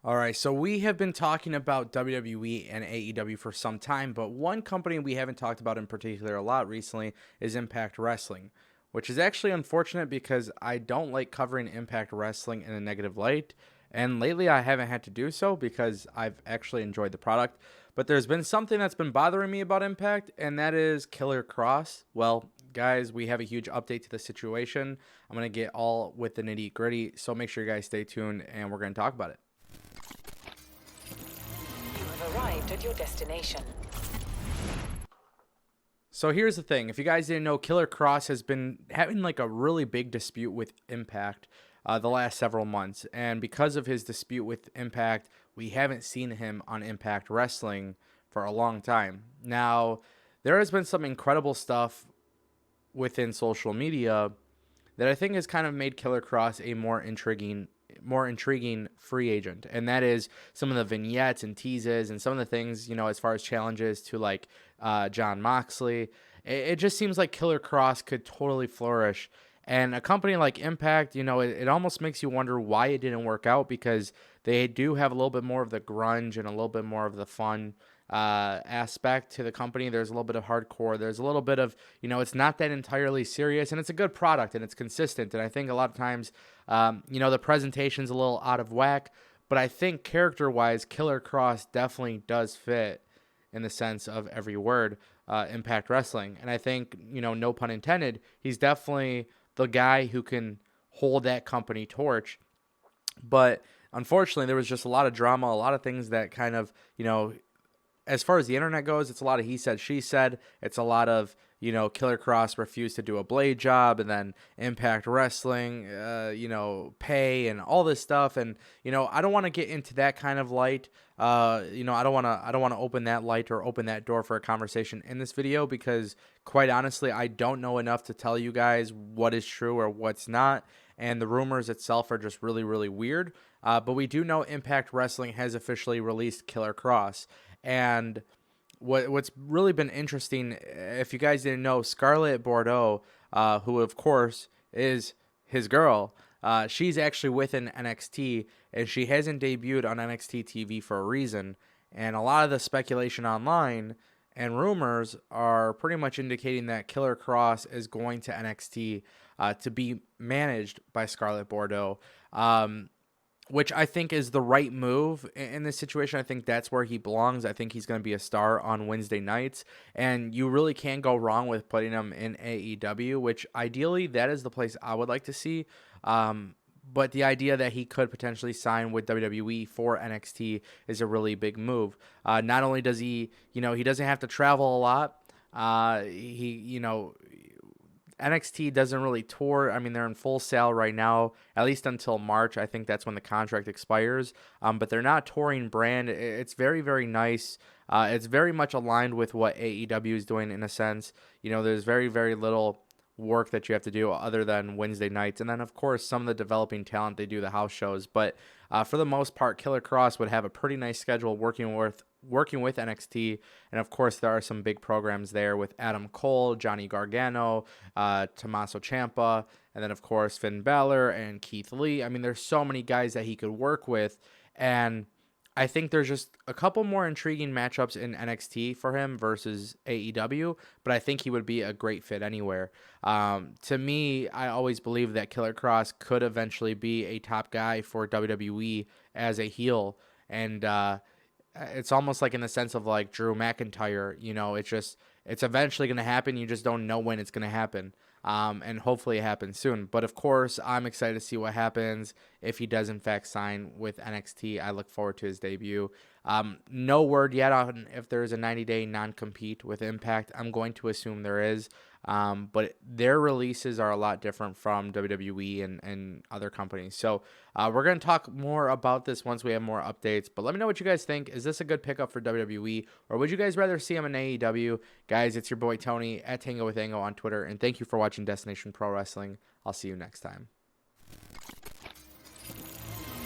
All right, so we have been talking about WWE and AEW for some time, but one company we haven't talked about in particular a lot recently is Impact Wrestling, which is actually unfortunate because I don't like covering Impact Wrestling in a negative light. And lately I haven't had to do so because I've actually enjoyed the product. But there's been something that's been bothering me about Impact, and that is Killer Cross. Well, guys, we have a huge update to the situation. I'm going to get all with the nitty gritty, so make sure you guys stay tuned and we're going to talk about it. You have arrived at your destination. So here's the thing. If you guys didn't know, Killer Cross has been having like a really big dispute with Impact the last several months. And because of his dispute with Impact, we haven't seen him on Impact Wrestling for a long time. Now, there has been some incredible stuff within social media that I think has kind of made Killer Cross a more intriguing free agent, and that is some of the vignettes and teases and some of the things, as far as challenges to like John Moxley. It just seems like Killer Cross could totally flourish. And a company like Impact, it almost makes you wonder why it didn't work out, because they do have a little bit more of the grunge and a little bit more of the fun aspect to the company. There's a little bit of hardcore. There's a little bit of, it's not that entirely serious, and it's a good product and it's consistent. And I think a lot of times, the presentation's a little out of whack, but I think character-wise, Killer Cross definitely does fit in the sense of every word, Impact Wrestling. And I think, no pun intended, he's definitely the guy who can hold that company torch. But unfortunately, there was just a lot of drama, a lot of things that kind of, as far as the internet goes, it's a lot of he said, she said. It's a lot of, Killer Cross refused to do a blade job, and then Impact Wrestling, pay and all this stuff. And, I don't want to get into that kind of light. I don't want to open that light or open that door for a conversation in this video, because quite honestly, I don't know enough to tell you guys what is true or what's not. And the rumors itself are just really, really weird. But we do know Impact Wrestling has officially released Killer Cross. And what's really been interesting, if you guys didn't know, Scarlett Bordeaux, who of course is his girl, she's actually within NXT, and she hasn't debuted on NXT TV for a reason. And a lot of the speculation online and rumors are pretty much indicating that Killer Cross is going to NXT to be managed by Scarlett Bordeaux. Which I think is the right move in this situation. I think that's where he belongs. I think he's going to be a star on Wednesday nights, and you really can't go wrong with putting him in AEW, which ideally that is the place I would like to see. But the idea that he could potentially sign with WWE for NXT is a really big move. Not only does he doesn't have to travel a lot. NXT doesn't really tour. I mean, they're in full sail right now, at least until March. I think that's when the contract expires. But they're not touring brand. It's very, very nice. It's very much aligned with what AEW is doing in a sense. There's very, very little work that you have to do other than Wednesday nights. And then, of course, some of the developing talent, they do the house shows. But for the most part, Killer Cross would have a pretty nice schedule working with NXT. And of course, there are some big programs there with Adam Cole, Johnny Gargano, Tommaso Ciampa, and then of course Finn Balor and Keith Lee. I mean, there's so many guys that he could work with, and I think there's just a couple more intriguing matchups in NXT for him versus AEW, but I think he would be a great fit anywhere. To me, I always believe that Killer Cross could eventually be a top guy for WWE as a heel, and it's almost like in the sense of like Drew McIntyre. It's eventually going to happen. You just don't know when it's going to happen. And hopefully it happens soon. But of course, I'm excited to see what happens if he does in fact sign with NXT. I look forward to his debut. No word yet on if there is a 90-day non-compete with Impact. I'm going to assume there is. But their releases are a lot different from WWE and other companies. So we're going to talk more about this once we have more updates. But let me know what you guys think. Is this a good pickup for WWE, or would you guys rather see him in AEW? Guys, it's your boy Tony at Tango with Ango on Twitter. And thank you for watching Destination Pro Wrestling. I'll see you next time.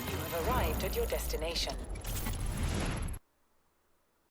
You have arrived at your destination.